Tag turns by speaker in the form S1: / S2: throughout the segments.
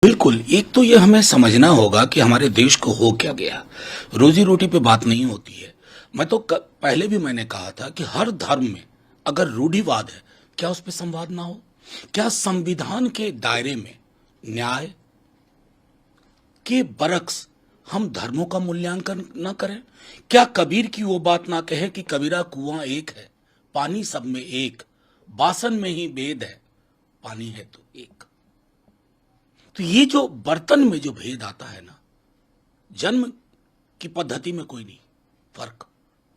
S1: बिल्कुल, एक तो ये हमें समझना होगा कि हमारे देश को हो क्या गया। रोजी रोटी पे बात नहीं होती है। मैं तो पहले भी मैंने कहा था कि हर धर्म में अगर रूढ़िवाद है, क्या उस पे संवाद ना हो? क्या संविधान के दायरे में न्याय के बरक्स हम धर्मों का मूल्यांकन न करें? क्या कबीर की वो बात ना कहे कि कबीरा कुआं एक है, पानी सब में एक, बासन में ही भेद है, पानी है तो एक। तो ये जो बर्तन में जो भेद आता है ना, जन्म की पद्धति में कोई नहीं फर्क,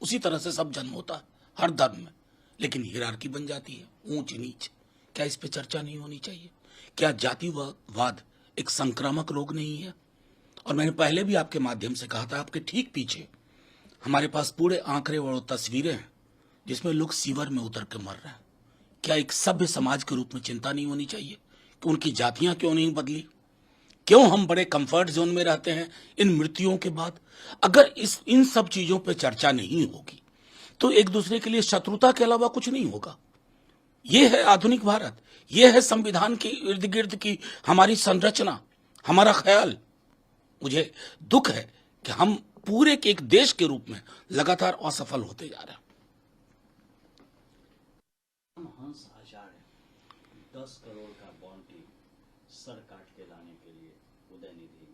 S1: उसी तरह से सब जन्म होता है हर धर्म में, लेकिन हिरार्की बन जाती है, ऊंच नीच। क्या इस पे चर्चा नहीं होनी चाहिए? क्या जातिवाद एक संक्रामक रोग नहीं है? और मैंने पहले भी आपके माध्यम से कहा था, आपके ठीक पीछे हमारे पास पूरे आंकड़े और तस्वीरें हैं जिसमें लोग सीवर में उतर के मर रहे हैं। क्या एक सभ्य समाज के रूप में चिंता नहीं होनी चाहिए कि उनकी जातियां क्यों नहीं बदली? क्यों हम बड़े कंफर्ट जोन में रहते हैं इन मृत्युओं के बाद? अगर इन सब चीजों पर चर्चा नहीं होगी तो एक दूसरे के लिए शत्रुता के अलावा कुछ नहीं होगा। यह है आधुनिक भारत, यह है संविधान के इर्द गिर्द की हमारी संरचना, हमारा ख्याल। मुझे दुख है कि हम पूरे के एक देश के रूप में लगातार असफल होते जा रहे हैं।
S2: हंस आचार्य 10 करोड़ का बॉन्टी सर काट के लाने के लिए उदयनिधि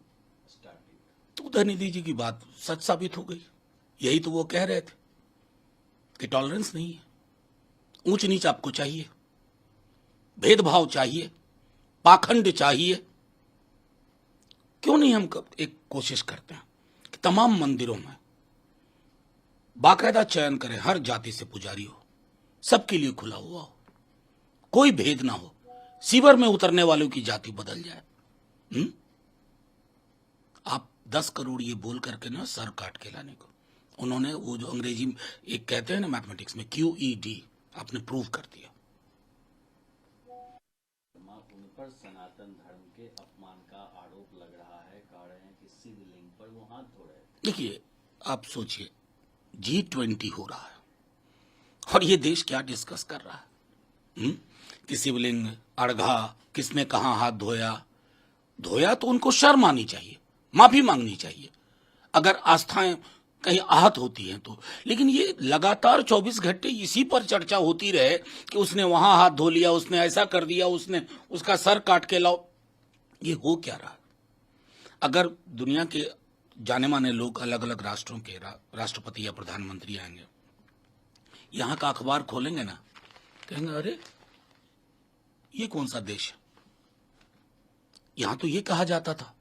S2: स्टार्टिंग।
S1: तो उदयनिधि जी की बात सच साबित हो गई। यही तो वो कह रहे थे कि टॉलरेंस नहीं है, ऊंच नीच आपको चाहिए, भेदभाव चाहिए, पाखंड चाहिए। क्यों नहीं हम एक कोशिश करते हैं कि तमाम मंदिरों में बाकायदा चयन करें, हर जाति से पुजारी हो, सबके लिए खुला हुआ हो, कोई भेद ना हो, सीवर में उतरने वालों की जाति बदल जाए। आप 10 करोड़ ये बोल करके ना सर काट के लाने को, उन्होंने वो जो अंग्रेजी में एक कहते हैं ना मैथमेटिक्स में QED, आपने प्रूव कर दिया।
S2: उन पर सनातन धर्म के अपमान का आरोप लग रहा है, कह रहे हैं कि शिवलिंग पर वो हाथ धो रहे थे।
S1: देखिए, आप सोचिए, G20 हो रहा है और ये देश क्या डिस्कस कर रहा है? कि शिवलिंग, अर्घा, किसने कहां हाथ धोया? धोया तो उनको शर्म आनी चाहिए, माफी मांगनी चाहिए अगर आस्थाएं कहीं आहत होती हैं तो। लेकिन ये लगातार 24 घंटे इसी पर चर्चा होती रहे कि उसने वहां हाथ धो लिया, उसने ऐसा कर दिया, उसने उसका सर काट के लाओ। ये हो क्या रहा? अगर दुनिया के जाने माने लोग, अलग अलग राष्ट्रों के राष्ट्रपति या प्रधानमंत्री आएंगे, यहां का अखबार खोलेंगे ना, कहेंगे अरे ये कौन सा देश है? यहां तो ये कहा जाता था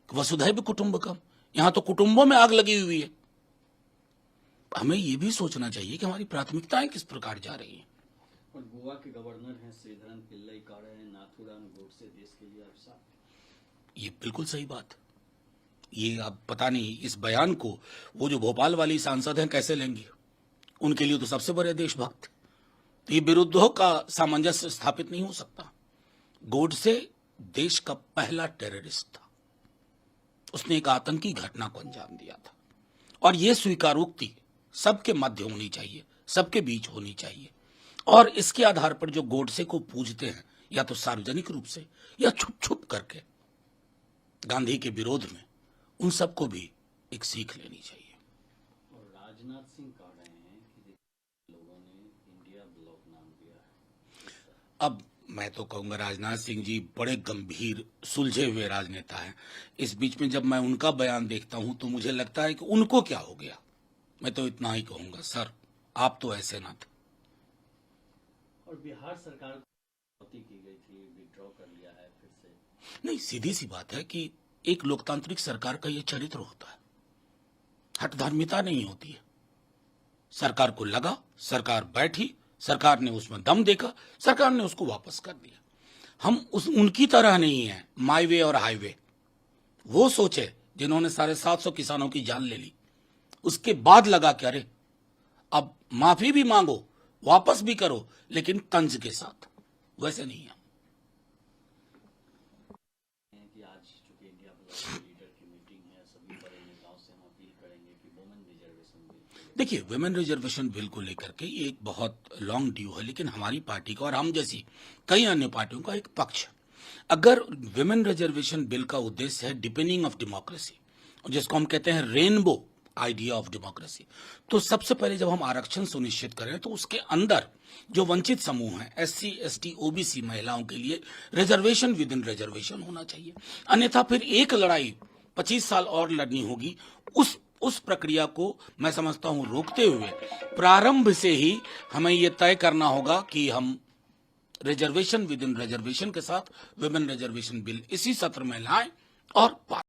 S1: कि वसुधैव कुटुंबकम, यहां तो कुटुंबों में आग लगी हुई है। हमें ये भी सोचना चाहिए कि हमारी प्राथमिकताएं किस प्रकार जा रही हैं।
S2: और गोवा के गवर्नर हैं श्रीधरन पिल्लई, कह रहे हैं नाथुराम गोडसे देश के लिए अवसर।
S1: ये बिल्कुल सही बात। ये अब पता नहीं इस बयान को वो जो भोपाल वाली सांसद हैं कैसे लेंगी। उनके लिए तो सबसे बड़े देशभक्त। तो ये विरुद्धों का सामंजस्य स्थापित नहीं हो सकता। गोडसे देश का पहला टेररिस्ट था, उसने एक आतंकी घटना को अंजाम दिया था। और यह स्वीकारोक्ति सबके मध्य होनी चाहिए, सबके बीच होनी चाहिए। और इसके आधार पर जो गोडसे को पूजते हैं, या तो सार्वजनिक रूप से या छुप छुप करके गांधी के विरोध में, उन सबको भी एक सीख लेनी चाहिए।
S2: और राजनाथ सिंह कह रहे हैं कि लोगों ने इंडिया ब्लॉक नाम दिया है।
S1: अब मैं तो कहूंगा राजनाथ सिंह जी बड़े गंभीर सुलझे हुए राजनेता हैं। इस बीच में जब मैं उनका बयान देखता हूं तो मुझे लगता है कि उनको क्या हो गया। मैं तो इतना ही कहूंगा, सर आप तो ऐसे ना थे।
S2: और बिहार सरकार की गई थी, विड्रॉ कर लिया है फिर से।
S1: नहीं, सीधी सी बात है कि एक लोकतांत्रिक सरकार का यह चरित्र होता है, हठधर्मिता नहीं होती है। सरकार को लगा, सरकार बैठी, सरकार ने उसमें दम देखा, सरकार ने उसको वापस कर दिया। हम उनकी तरह नहीं है माई वे और हाईवे। वो सोचे जिन्होंने 750 किसानों की जान ले ली, उसके बाद लगा कि अरे अब माफी भी मांगो, वापस भी करो, लेकिन तंज के साथ। वैसे नहीं है।
S2: कि आज चूंकि इंडिया ब्लॉक के लीडर की मीटिंग है, सभी बड़े नेताओं से हम अपील करेंगे कि वुमेन रिजर्वेशन बिल।
S1: देखिए, वुमेन रिजर्वेशन बिल को लेकर के ये एक बहुत लॉन्ग ड्यू है, लेकिन हमारी पार्टी का और हम जैसी कई अन्य पार्टियों का एक पक्ष है। अगर विमेन रिजर्वेशन बिल का उद्देश्य है डिपेंडिंग ऑफ डेमोक्रेसी, जिसको हम कहते हैं रेनबो आइडिया ऑफ डेमोक्रेसी, तो सबसे पहले जब हम आरक्षण सुनिश्चित करें तो उसके अंदर जो वंचित समूह हैं, एससी, एसटी, ओबीसी महिलाओं के लिए रिजर्वेशन विद इन रिजर्वेशन होना चाहिए। अन्यथा फिर एक लड़ाई 25 साल और लड़नी होगी। उस प्रक्रिया को मैं समझता हूं रोकते हुए प्रारंभ से ही हमें यह तय करना होगा कि हम रिजर्वेशन विद इन रिजर्वेशन के साथ विमेन रिजर्वेशन बिल इसी सत्र में लाएं और